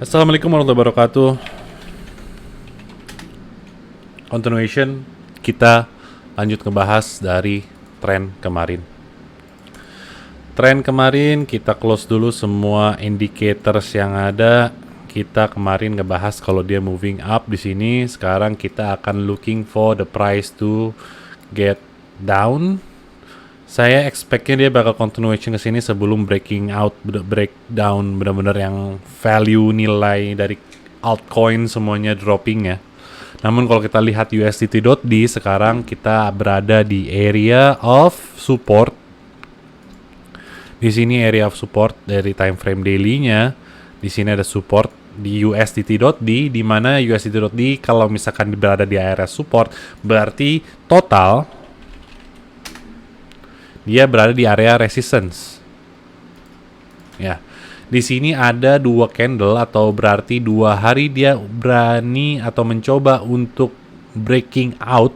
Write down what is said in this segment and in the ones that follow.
Assalamualaikum warahmatullahi wabarakatuh. Continuation, kita lanjut ngebahas dari tren kemarin. Tren kemarin kita close dulu semua indicators yang ada. Kita kemarin ngebahas kalau dia moving up di sini. Sekarang kita akan looking for the price to get down. Saya expect-nya dia bakal continuation ke sini sebelum breaking out, breakdown benar-benar yang value nilai dari altcoin semuanya dropping ya. Namun kalau kita lihat USDT.D sekarang kita berada di area of support. Di sini area of support dari time frame daily-nya. Di sini ada support di USDT.D, di mana USDT.D kalau misalkan berada di area support berarti total dia berada di area resistance. Ya. Di sini ada dua candle atau berarti 2 hari dia berani atau mencoba untuk breaking out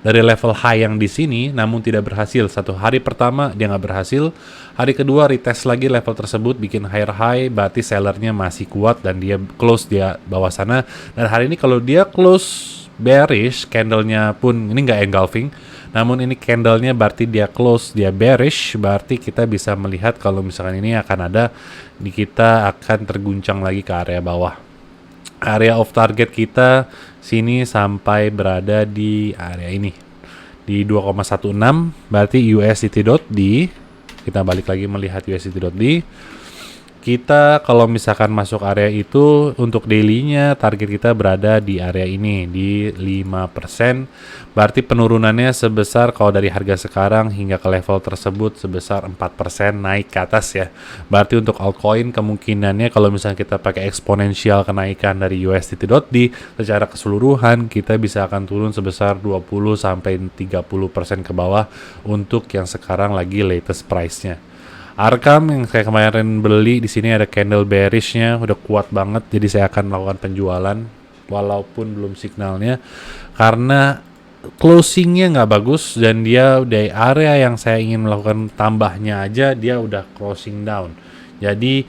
dari level high yang di sini, namun tidak berhasil. 1 hari pertama dia nggak berhasil, hari kedua retest lagi level tersebut bikin higher high, berarti sellernya masih kuat dan dia close dia bawah sana. Dan hari ini kalau dia close bearish, candlenya pun ini nggak engulfing, namun ini candlenya berarti dia close, dia bearish, berarti kita bisa melihat kalau misalkan ini akan ada kita akan terguncang lagi ke area bawah. Area of target kita sini sampai berada di area ini di 2,16, berarti USDT.D. Kita balik lagi melihat USDT.D. Kita kalau misalkan masuk area itu untuk daily-nya target kita berada di area ini di 5%. Berarti penurunannya sebesar kalau dari harga sekarang hingga ke level tersebut sebesar 4% naik ke atas ya. Berarti untuk altcoin kemungkinannya kalau misalnya kita pakai eksponensial kenaikan dari USDT.D secara keseluruhan kita bisa akan turun sebesar 20 sampai 30% ke bawah untuk yang sekarang lagi latest price-nya. Arkam yang saya kemarin beli di sini ada candle bearish-nya udah kuat banget, jadi saya akan melakukan penjualan walaupun belum signalnya karena closing-nya nggak bagus dan dia dari area yang saya ingin melakukan tambahnya aja dia udah closing down. Jadi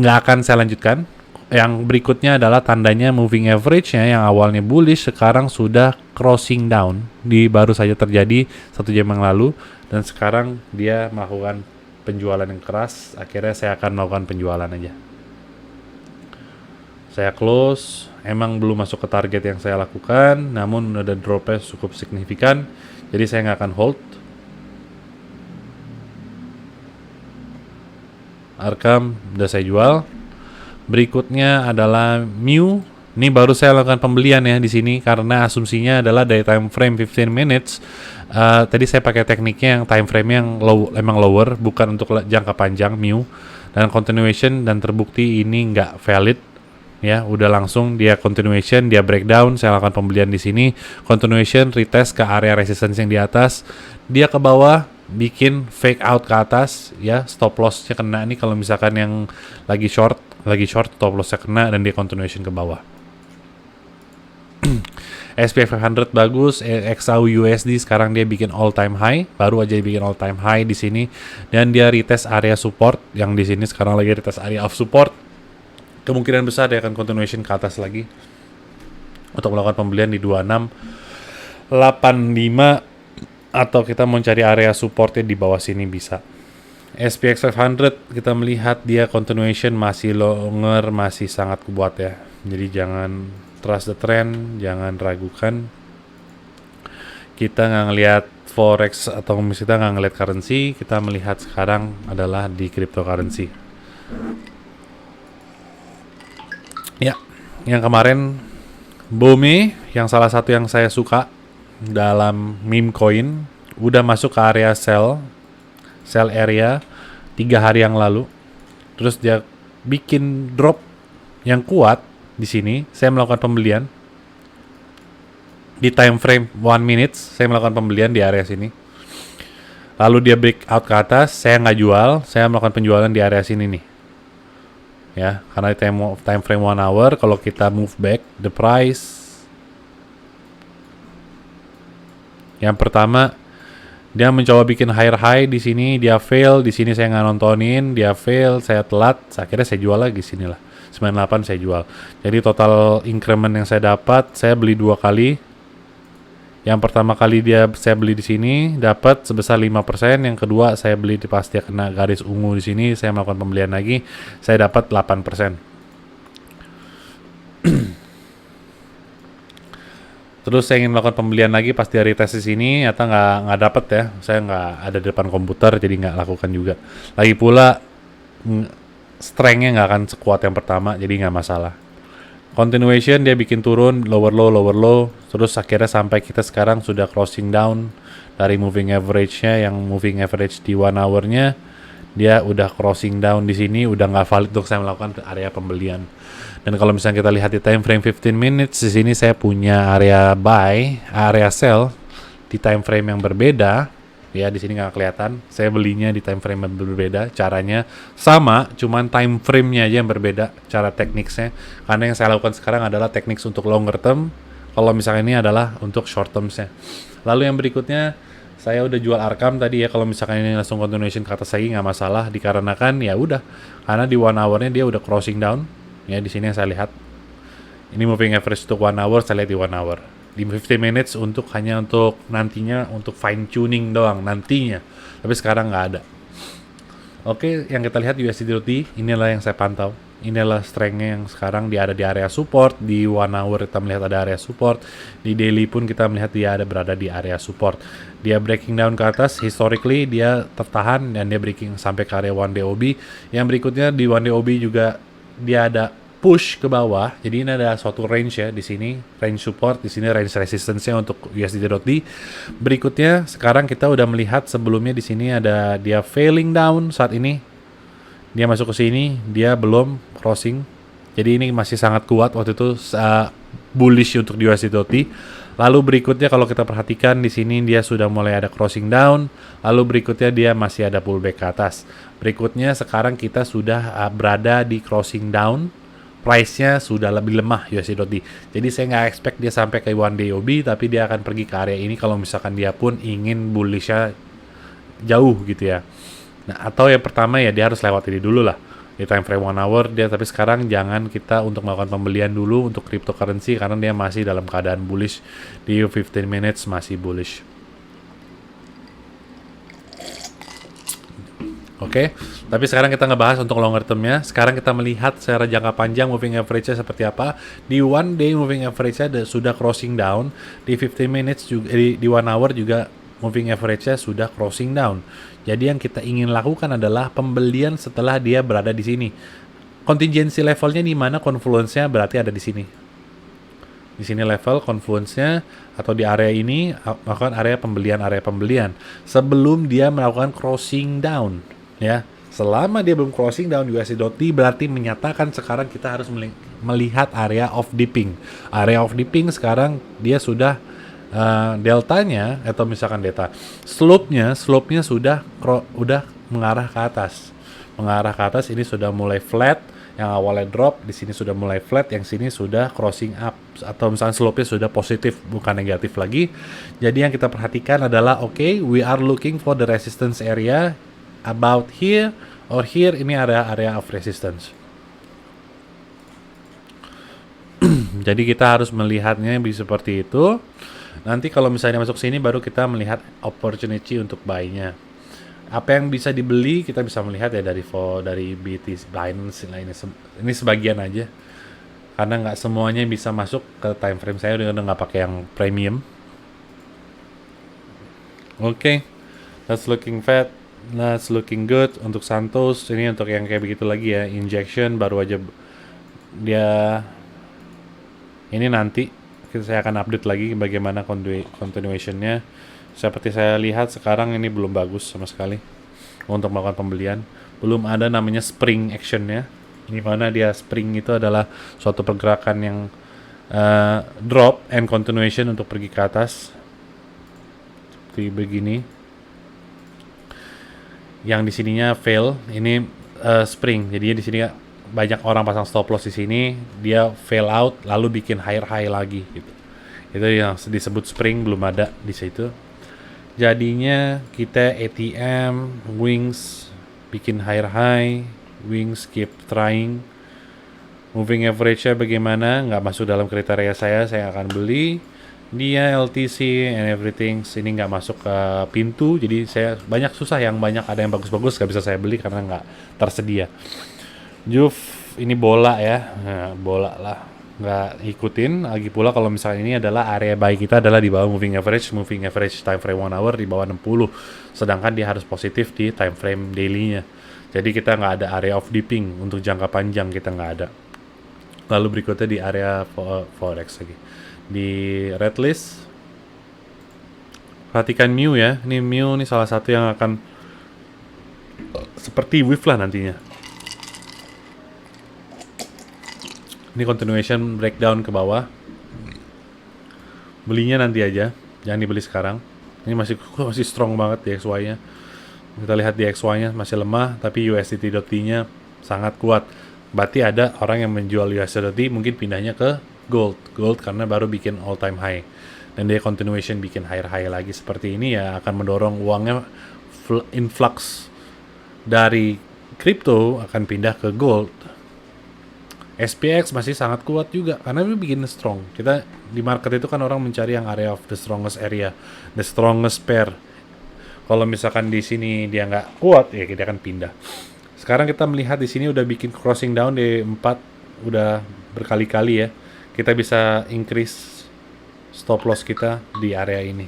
nggak akan saya lanjutkan. Yang berikutnya adalah tandanya moving average-nya yang awalnya bullish sekarang sudah crossing down. Baru saja terjadi 1 jam yang lalu dan sekarang dia melakukan penjualan yang keras. Akhirnya saya akan melakukan penjualan aja. Saya close, emang belum masuk ke target yang saya lakukan, namun ada drop-nya cukup signifikan, jadi saya nggak akan hold. Arkam udah saya jual. Berikutnya adalah Mu. Ini baru saya lakukan pembelian ya di sini karena asumsinya adalah dari time frame 15 minutes. Tadi saya pakai tekniknya yang time frame yang emang lower, bukan untuk jangka panjang Mu. Dan continuation dan terbukti ini nggak valid. Ya, udah langsung dia continuation, dia breakdown, saya lakukan pembelian di sini. Continuation retest ke area resistance yang di atas. Dia ke bawah bikin fake out ke atas ya, stop loss-nya kena nih kalau misalkan yang lagi short stop loss-nya kena dan dia continuation ke bawah. SPX 500 bagus, XAU USD sekarang dia bikin all time high, baru aja bikin all time high di sini dan dia retest area support yang di sini sekarang lagi retest area of support. Kemungkinan besar dia akan continuation ke atas lagi untuk melakukan pembelian di 2685 atau kita mau cari area supportnya di bawah sini bisa. SPX 500 kita melihat dia continuation masih longer, masih sangat kuat ya. Jadi jangan trust the trend, jangan ragukan. Kita nggak ngelihat forex atau kita nggak ngelihat currency, kita melihat sekarang adalah di cryptocurrency. Ya, yang kemarin Bome yang salah satu yang saya suka dalam meme coin udah masuk ke area sell area 3 hari yang lalu. Terus dia bikin drop yang kuat di sini. Saya melakukan pembelian di time frame 1 minute. Saya melakukan pembelian di area sini. Lalu dia break out ke atas. Saya nggak jual. Saya melakukan penjualan di area sini nih. Ya, karena di time frame 1 hour kalau kita move back the price yang pertama Dia mencoba bikin higher high di sini, dia fail, di sini saya nggak nontonin, dia fail, saya telat, akhirnya saya jual lagi sini lah. 98 saya jual. Jadi total increment yang saya dapat, saya beli 2 kali. Yang pertama kali saya beli di sini dapat sebesar 5%, yang kedua saya beli pas dia kena garis ungu di sini, saya melakukan pembelian lagi, saya dapat 8%. Terus saya ingin melakukan pembelian lagi pas dia retest di sini, ternyata nggak dapat ya. Saya nggak ada di depan komputer, jadi nggak lakukan juga. Lagi pula strength-nya nggak akan sekuat yang pertama, jadi nggak masalah. Continuation dia bikin turun, lower low, terus akhirnya sampai kita sekarang sudah crossing down dari moving average-nya, yang moving average di 1 hour-nya dia udah crossing down di sini, udah nggak valid untuk saya melakukan area pembelian. Dan kalau misalnya kita lihat di time frame 15 minutes, di sini saya punya area buy, area sell di time frame yang berbeda. Ya, di sini nggak kelihatan. Saya belinya di time frame yang berbeda. Caranya sama, cuman time frame-nya aja yang berbeda, cara tekniknya. Karena yang saya lakukan sekarang adalah teknik untuk longer term. Kalau misalnya ini adalah untuk short term-nya. Lalu yang berikutnya, saya udah jual Arkham tadi ya. Kalau misalkan ini langsung continuation ke atas lagi nggak masalah, dikarenakan ya udah, karena di 1 hour-nya dia udah crossing down. Ya, di sini yang saya lihat. Ini moving average untuk 1 hour, saya lihat di 1 hour. Di 15 minutes hanya untuk nantinya, untuk fine tuning doang nantinya. Tapi sekarang nggak ada. Oke, yang kita lihat USD, inilah yang saya pantau. Inilah strength-nya yang sekarang dia ada di area support. Di 1 hour kita melihat ada area support. Di daily pun kita melihat dia berada di area support. Dia breaking down ke atas, historically dia tertahan dan dia breaking sampai ke area 1 DOB. Yang berikutnya di 1 DOB juga dia ada push ke bawah. Jadi ini ada suatu range ya di sini, range support, di sini range resistance-nya untuk USD. Berikutnya sekarang kita udah melihat sebelumnya di sini ada dia failing down saat ini. Dia masuk ke sini, dia belum crossing. Jadi ini masih sangat kuat waktu itu bullish untuk USD. Lalu berikutnya kalau kita perhatikan di sini dia sudah mulai ada crossing down. Lalu berikutnya dia masih ada pullback ke atas. Berikutnya sekarang kita sudah berada di crossing down. Price-nya sudah lebih lemah USD. Jadi saya nggak expect dia sampai ke 1 DOB, tapi dia akan pergi ke area ini kalau misalkan dia pun ingin bullish-nya jauh gitu ya. Nah, atau yang pertama ya dia harus lewat ini dulu lah. Di time frame 1 hour dia, tapi sekarang jangan kita untuk melakukan pembelian dulu untuk cryptocurrency karena dia masih dalam keadaan bullish. Di 15 minutes masih bullish. Oke, tapi sekarang kita ngebahas untuk longer term-nya. Sekarang kita melihat secara jangka panjang moving average-nya seperti apa. Di 1 day moving average-nya sudah crossing down. Di 15 minutes juga, di 1 hour juga moving average-nya sudah crossing down. Jadi yang kita ingin lakukan adalah pembelian setelah dia berada di sini. Contingency levelnya di mana, confluence-nya berarti ada di sini. Di sini level confluence-nya atau di area ini melakukan area pembelian sebelum dia melakukan crossing down. Ya, selama dia belum crossing down USD berarti menyatakan sekarang kita harus melihat area of dipping. Area of dipping sekarang dia sudah deltanya atau misalkan slope-nya sudah mengarah ke atas. Mengarah ke atas ini sudah mulai flat, yang awalnya drop di sini sudah mulai flat, yang sini sudah crossing up atau misalkan slope-nya sudah positif bukan negatif lagi. Jadi yang kita perhatikan adalah we are looking for the resistance area about here or here, ini area of resistance. Jadi kita harus melihatnya bisa seperti itu. Nanti kalau misalnya masuk sini baru kita melihat opportunity untuk buy-nya. Apa yang bisa dibeli kita bisa melihat ya dari BTC, Binance ini sebagian aja. Karena nggak semuanya bisa masuk ke time frame saya, udah nggak pakai yang premium. Oke, that's looking fat. That's looking good. Untuk Santos ini untuk yang kayak begitu lagi ya, injection baru aja dia ini nanti saya akan update lagi bagaimana continuation-nya. Seperti saya lihat sekarang ini belum bagus sama sekali untuk melakukan pembelian. Belum ada namanya spring action-nya. Di mana dia spring itu adalah suatu pergerakan yang drop and continuation untuk pergi ke atas. Seperti begini. Yang di sininya fail, ini spring. Jadi di sini banyak orang pasang stop loss di sini, dia fail out lalu bikin higher high lagi gitu. Itu yang disebut spring, belum ada di situ. Jadinya kita ATM, Wings bikin higher high, Wings keep trying. Moving average-nya bagaimana? Nggak masuk dalam kriteria saya akan beli. Dia LTC and everything, ini nggak masuk ke pintu, jadi saya banyak ada yang bagus-bagus nggak bisa saya beli karena nggak tersedia. Juve ini bola ya, nah, bola lah, nggak ikutin. Lagi pula kalau misalnya ini adalah area buy kita adalah di bawah moving average time frame 1 hour di bawah 60, sedangkan dia harus positif di time frame daily-nya. Jadi kita nggak ada area of dipping untuk jangka panjang, kita nggak ada. Lalu berikutnya di area forex lagi. Di red list, perhatikan Mu ya. Ini Mu ini salah satu yang akan seperti WIF lah nantinya. Ini continuation breakdown ke bawah. Belinya nanti aja, jangan dibeli sekarang. Ini masih strong banget di XY-nya. Kita lihat di XY-nya masih lemah, tapi USDT.D-nya sangat kuat. Berarti ada orang yang menjual USDT mungkin pindahnya ke gold karena baru bikin all time high, dan dia continuation bikin higher high lagi seperti ini ya, akan mendorong uangnya influx dari crypto akan pindah ke gold. SPX masih sangat kuat juga karena dia bikin strong. Kita di market itu kan orang mencari yang area of the strongest area, the strongest pair. Kalau misalkan di sini dia nggak kuat ya kita akan pindah. Sekarang kita melihat di sini udah bikin crossing down di 4 udah berkali-kali ya. Kita bisa increase stop loss kita di area ini.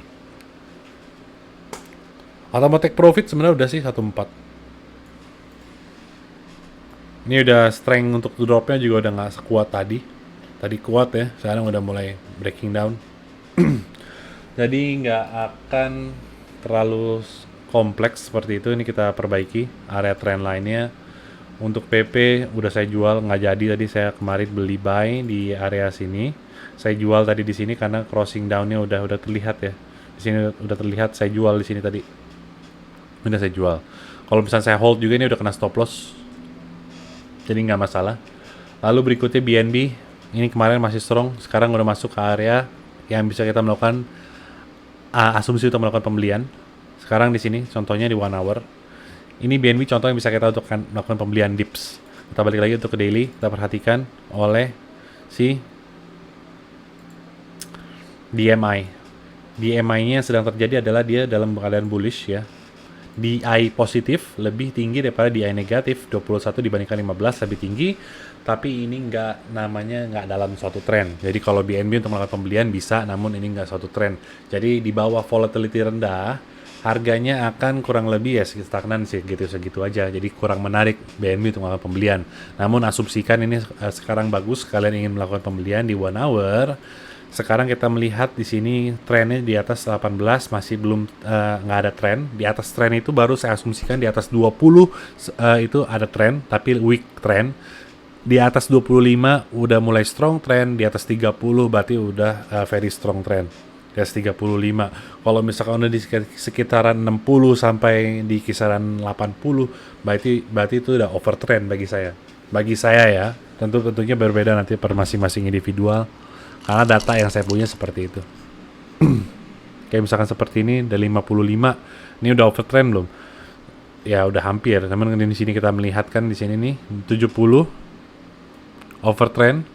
Automatic profit sebenarnya udah sih 14. Ini udah strength untuk dropnya juga udah nggak sekuat tadi. Tadi kuat ya, sekarang udah mulai breaking down. Jadi nggak akan terlalu kompleks seperti itu. Ini kita perbaiki area trend lainnya. Untuk PP udah saya jual, nggak jadi tadi. Saya kemarin beli buy di area sini. Saya jual tadi di sini karena crossing downnya udah terlihat ya. Di sini udah terlihat, saya jual di sini tadi. Udah saya jual. Kalau misalnya saya hold juga ini udah kena stop loss, jadi nggak masalah. Lalu berikutnya BNB, ini kemarin masih strong, sekarang udah masuk ke area yang bisa kita melakukan asumsi untuk melakukan pembelian. Sekarang di sini contohnya di 1 hour. Ini BNB contoh yang bisa kita untuk melakukan pembelian dips. Kita balik lagi untuk ke daily, kita perhatikan oleh si DMI. DMI-nya yang sedang terjadi adalah dia dalam keadaan bullish ya. DI positif lebih tinggi daripada DI negatif, 21 dibandingkan 15 lebih tinggi, tapi ini nggak dalam suatu tren. Jadi kalau BNB untuk melakukan pembelian bisa, namun ini nggak suatu tren. Jadi di bawah volatility rendah, harganya akan kurang lebih ya stagnan sih segitu aja. Jadi kurang menarik BNB untuk melakukan pembelian. Namun asumsikan ini sekarang bagus, kalian ingin melakukan pembelian di 1 hour. Sekarang kita melihat di sini trennya di atas 18 masih belum nggak ada tren. Di atas tren itu baru saya asumsikan di atas 20 itu ada tren, tapi weak trend. Di atas 25 udah mulai strong trend, di atas 30 berarti udah very strong trend. Di atas 35. Kalau misalkan udah di sekitaran 60 sampai di kisaran 80, berarti itu udah over trend bagi saya. Bagi saya ya, tentunya berbeda nanti per masing-masing individual. Karena data yang saya punya seperti itu. Kayak misalkan seperti ini udah 55. Ini udah over trend belum? Ya udah hampir. Namun di sini kita melihat kan di sini nih 70 over trend.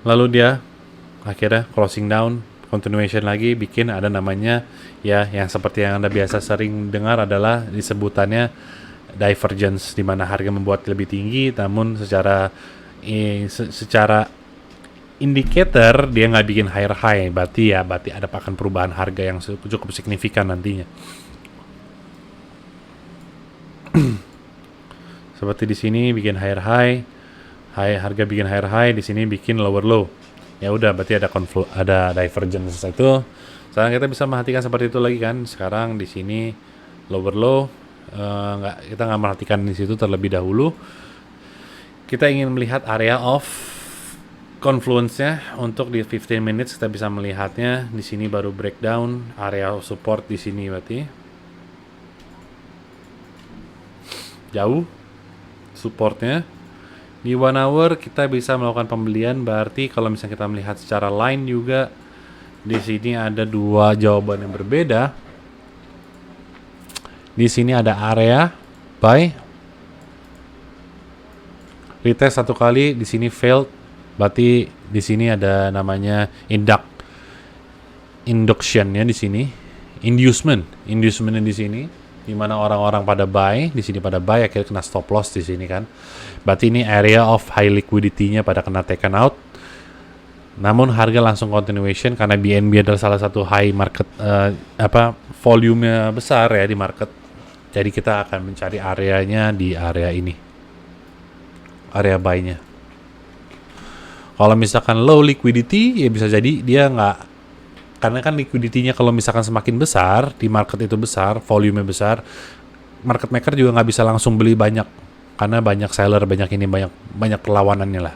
Lalu dia akhirnya crossing down, continuation lagi, bikin ada namanya ya yang seperti yang Anda biasa sering dengar adalah disebutannya divergence, di mana harga membuat lebih tinggi namun secara indicator dia nggak bikin higher high, berarti ada akan perubahan harga yang cukup signifikan nantinya. Seperti di sini bikin higher high, harga bikin higher high, di sini bikin lower low. Ya udah berarti ada divergence itu. Sekarang kita bisa memperhatikan seperti itu lagi kan. Sekarang di sini lower low, kita nggak memperhatikan di situ terlebih dahulu. Kita ingin melihat area of confluence-nya. Untuk di 15 minutes kita bisa melihatnya di sini baru breakdown area of support di sini, berarti jauh supportnya. Di 1 hour kita bisa melakukan pembelian, berarti kalau misalnya kita melihat secara line juga Di sini ada dua jawaban yang berbeda. Di sini ada area buy, retest satu kali, di sini failed. Berarti di sini ada namanya induction ya di sini. Inducementnya di sini, di mana orang-orang pada buy, di sini pada buy akhirnya kena stop loss di sini kan. Berarti ini area of high liquidity-nya pada kena taken out. Namun harga langsung continuation karena BNB adalah salah satu high market volume-nya besar ya di market. Jadi kita akan mencari areanya di area ini. Area buy-nya. Kalau misalkan low liquidity ya bisa jadi dia nggak, karena kan liquidity-nya kalau misalkan semakin besar, di market itu besar, volume besar, market maker juga nggak bisa langsung beli banyak, karena banyak seller, banyak perlawanannya lah.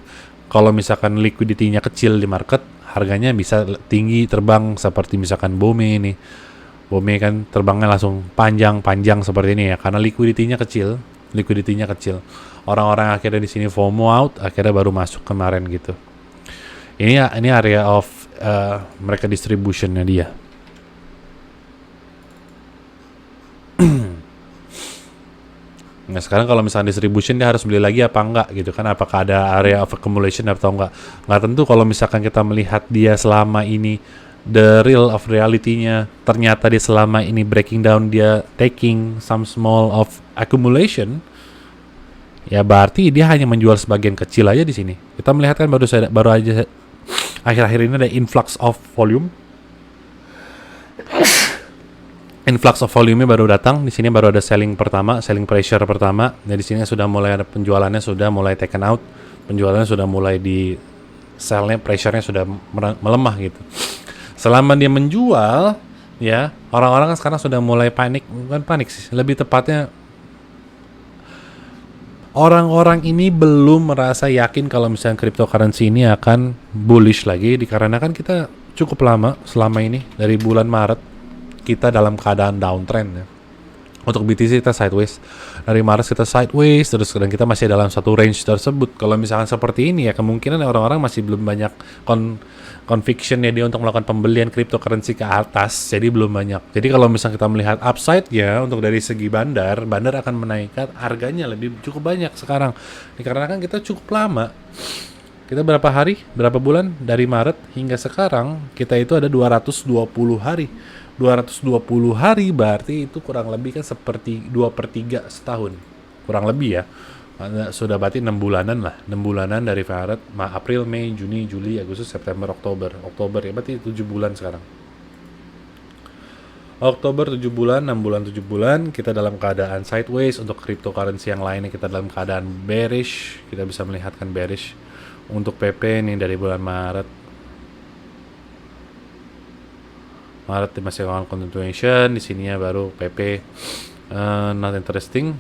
Kalau misalkan liquidity-nya kecil di market, harganya bisa tinggi terbang seperti misalkan BOME ini. BOME kan terbangnya langsung panjang seperti ini ya, karena liquidity-nya kecil. Orang-orang akhirnya di sini FOMO out, akhirnya baru masuk kemarin gitu. Ini area of mereka distributionnya dia. Nah sekarang kalau misalnya distribution dia harus beli lagi apa enggak gitu kan, apakah ada area of accumulation atau enggak. Nggak tentu kalau misalkan kita melihat dia selama ini the real of reality-nya, ternyata dia selama ini breaking down, dia taking some small of accumulation, ya berarti dia hanya menjual sebagian kecil aja di sini. Kita melihat kan baru aja akhir-akhir ini ada influx of volume. Influx of volume baru datang. Di sini baru ada selling pressure pertama. Nah, di sini sudah mulai ada penjualannya, sudah mulai taken out. Penjualannya sudah mulai di sell-nya, pressure-nya sudah melemah gitu. Selama dia menjual, ya, orang-orang kan sekarang sudah mulai panik, bukan panik sih, lebih tepatnya orang-orang ini belum merasa yakin kalau misalnya cryptocurrency ini akan bullish lagi, dikarenakan kita cukup lama selama ini dari bulan Maret kita dalam keadaan downtrend ya. Untuk BTC kita sideways, dari Maret kita sideways terus, dan kita masih dalam satu range tersebut. Kalau misalkan seperti ini ya kemungkinan orang-orang masih belum banyak conviction ya dia untuk melakukan pembelian cryptocurrency ke atas, jadi belum banyak. Jadi kalau misalnya kita melihat upside ya untuk dari segi bandar akan menaikkan harganya lebih cukup banyak sekarang, dikarenakan kita cukup lama. Kita berapa bulan dari Maret hingga sekarang kita itu ada 220 hari. 220 hari berarti itu kurang lebih kan seperti 2/3 setahun. Kurang lebih ya. Sudah berarti 6 bulanan lah. 6 bulanan dari Maret, April, Mei, Juni, Juli, Agustus, September, Oktober. Oktober ya berarti 7 bulan sekarang. Oktober 7 bulan, 6 bulan 7 bulan kita dalam keadaan sideways. Untuk cryptocurrency yang lainnya kita dalam keadaan bearish. Kita bisa melihatkan bearish. Untuk PP nih dari bulan Maret masih on continuation, di sininya baru PP not interesting.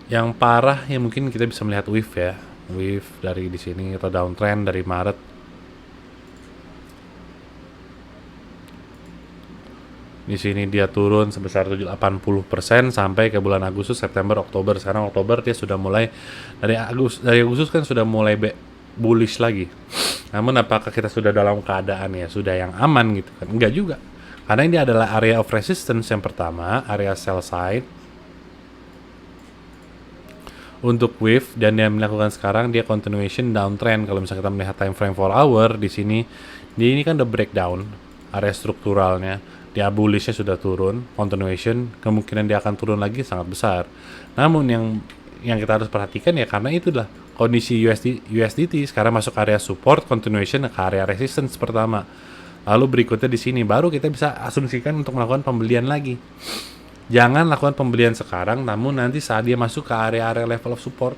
Yang parah ya mungkin kita bisa melihat wave dari di sini atau downtrend dari Maret. Di sini dia turun sebesar 80% sampai ke bulan Agustus, September, Oktober. Sekarang Oktober dia sudah mulai dari Agustus kan sudah mulai bullish lagi. Namun apakah kita sudah dalam keadaan ya sudah yang aman gitu kan? Enggak juga. Karena ini adalah area of resistance yang pertama, area sell side. Untuk wave dan yang melakukan sekarang dia continuation downtrend. Kalau misalnya kita melihat time frame 4 hour di sini, ini kan the breakdown area strukturalnya. Dia bullishnya sudah turun, continuation, kemungkinan dia akan turun lagi sangat besar. Namun yang kita harus perhatikan ya karena itulah kondisi USDT sekarang masuk area support, continuation ke area resistance pertama. Lalu berikutnya di sini baru kita bisa asumsikan untuk melakukan pembelian lagi. Jangan lakukan pembelian sekarang, namun nanti saat dia masuk ke area-area level of support,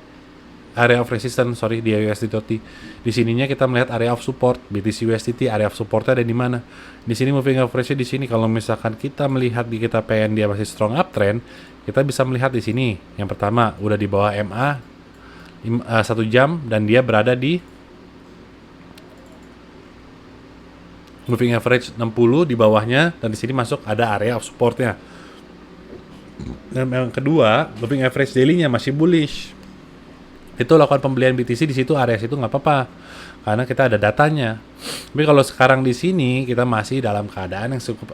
area of resistance, di USDT. Di sininya kita melihat area of support, BTC USDT, area of supportnya ada di mana? Di sini moving average di sini. Kalau misalkan kita melihat di kita PN dia masih strong uptrend, kita bisa melihat di sini. Yang pertama udah di bawah MA 1 jam dan dia berada di moving average 60 di bawahnya, dan di sini masuk ada area of supportnya. Dan yang kedua, moving average daily-nya masih bullish. Itu lakukan pembelian BTC di situ, area situ nggak apa-apa karena kita ada datanya. Tapi kalau sekarang di sini kita masih dalam keadaan yang cukup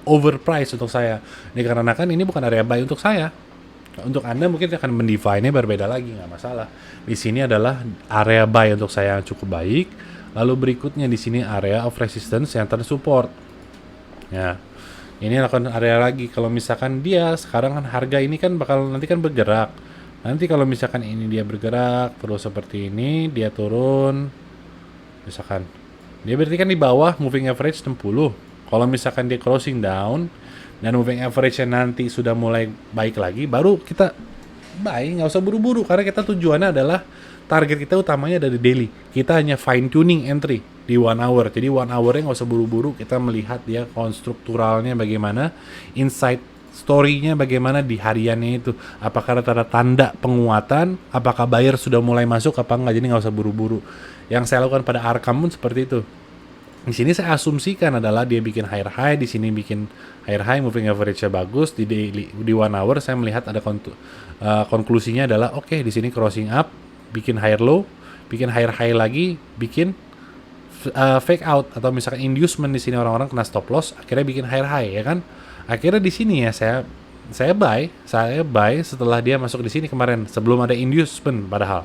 overpriced untuk saya. Ini karena kan ini bukan area buy untuk saya. Untuk Anda mungkin akan mendefine-nya berbeda lagi, nggak masalah. Di sini adalah area buy untuk saya yang cukup baik. Lalu berikutnya di sini area of resistance yang tersupport. Ya, ini akan area lagi. Kalau misalkan dia sekarang kan harga ini kan bakal nanti kan bergerak. Nanti kalau misalkan ini dia bergerak terus seperti ini, dia turun. Misalkan dia berarti kan di bawah moving average 60. Kalau misalkan dia closing down dan moving average-nya nanti sudah mulai baik lagi, baru kita buy, nggak usah buru-buru karena kita tujuannya adalah target kita utamanya dari daily. Kita hanya fine tuning entry di 1 hour. Jadi 1 hour-nya nggak usah buru-buru, kita melihat dia konstrukturalnya bagaimana, insight story-nya bagaimana di hariannya itu. Apakah ada tanda penguatan, apakah buyer sudah mulai masuk apa enggak, jadi nggak usah buru-buru. Yang saya lakukan pada Arkham pun seperti itu. Di sini saya asumsikan adalah dia bikin higher high, di sini bikin higher high, moving average-nya bagus, di daily, di 1 hour saya melihat ada konklusinya adalah oke, di sini crossing up, bikin higher low, bikin higher high lagi, bikin fake out atau misalkan inducement, di sini orang-orang kena stop loss, akhirnya bikin higher high ya kan. Akhirnya di sini ya saya buy setelah dia masuk di sini kemarin sebelum ada inducement padahal.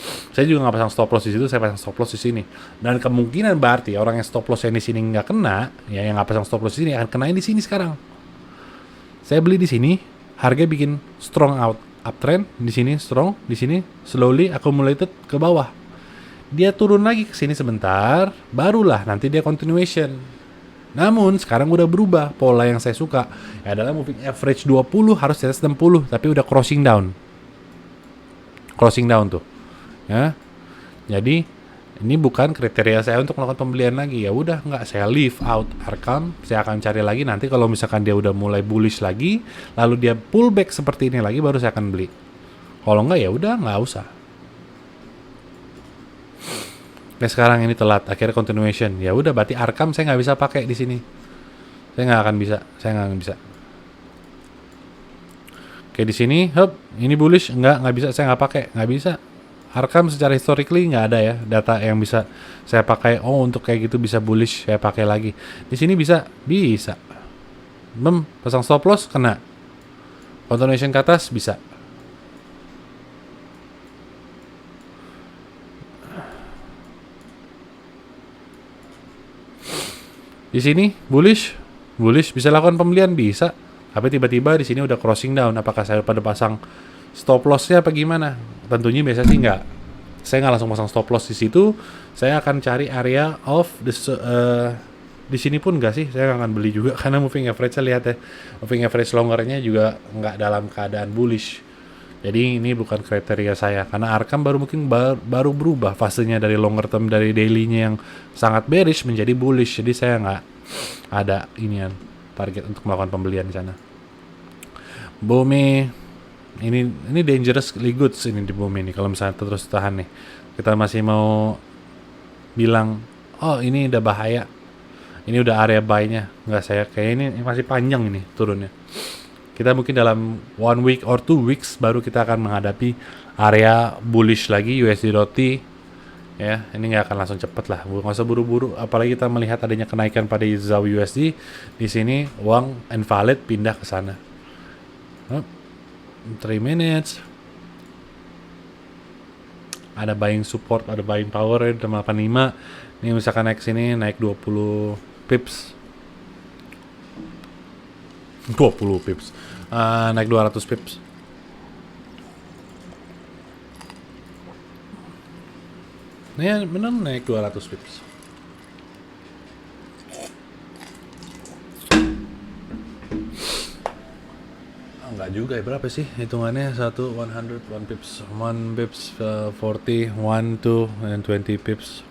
Saya juga nggak pasang stop loss di situ, saya pasang stop loss di sini. Dan kemungkinan berarti orang yang stop loss yang di sini nggak kena, ya yang nggak pasang stop loss di sini akan kenain di sini sekarang. Saya beli di sini, harga bikin strong uptrend, di sini strong, di sini slowly accumulated ke bawah. Dia turun lagi ke sini sebentar, barulah nanti dia continuation. Namun sekarang udah berubah, pola yang saya suka ya adalah moving average 20 harus di atas 60, tapi udah crossing down. Crossing down tuh. Ya. Jadi ini bukan kriteria saya untuk melakukan pembelian lagi. Ya udah, nggak, saya leave out Arkham. Saya akan cari lagi nanti kalau misalkan dia udah mulai bullish lagi, lalu dia pullback seperti ini lagi, baru saya akan beli. Kalau nggak ya udah nggak usah. Nah sekarang ini telat, akhirnya continuation. Ya udah, berarti Arkham saya nggak bisa pakai di sini. Saya nggak akan bisa. Kayak di sini, ini bullish, nggak bisa, saya nggak pakai, nggak bisa. Arkham secara historically nggak ada ya data yang bisa saya pakai. Oh untuk kayak gitu bisa bullish, saya pakai lagi. Di sini bisa. Pasang stop loss kena. Continuation ke atas bisa. Di sini bullish bisa lakukan pembelian bisa. Tapi tiba-tiba di sini udah crossing down. Apakah saya pada pasang stop loss-nya apa gimana? Tentunya biasa sih nggak. Saya nggak langsung pasang stop loss di situ. Saya akan cari area of di sini pun nggak sih. Saya akan beli juga karena moving average saya lihat ya. Moving average longer-nya juga nggak dalam keadaan bullish. Jadi ini bukan kriteria saya. Karena Arkham baru berubah fasenya dari longer term, dari daily-nya yang sangat bearish menjadi bullish. Jadi saya nggak ada inian target untuk melakukan pembelian di sana. Bome ini dangerously goods ini di bumi ini kalau misalnya terus tahan nih. Kita masih mau bilang oh ini udah bahaya, ini udah area buy-nya. Enggak, saya kayak ini masih panjang ini turunnya. Kita mungkin dalam 1 week or 2 weeks baru kita akan menghadapi area bullish lagi USD/THD ya. Ini nggak akan langsung cepet lah, nggak usah buru-buru, apalagi kita melihat adanya kenaikan pada ZAW USD. Di sini uang invalid pindah ke sana. 3 minutes. Ada buying support, ada buying power ya, 85. Ini misalkan naik sini, naik 20 pips. 20 pips. Naik 200 pips. Nah, benar naik 200 pips. Enggak juga ya, berapa sih hitungannya? 1 pips, 1 pips, 40, 1, 2, and 20 pips.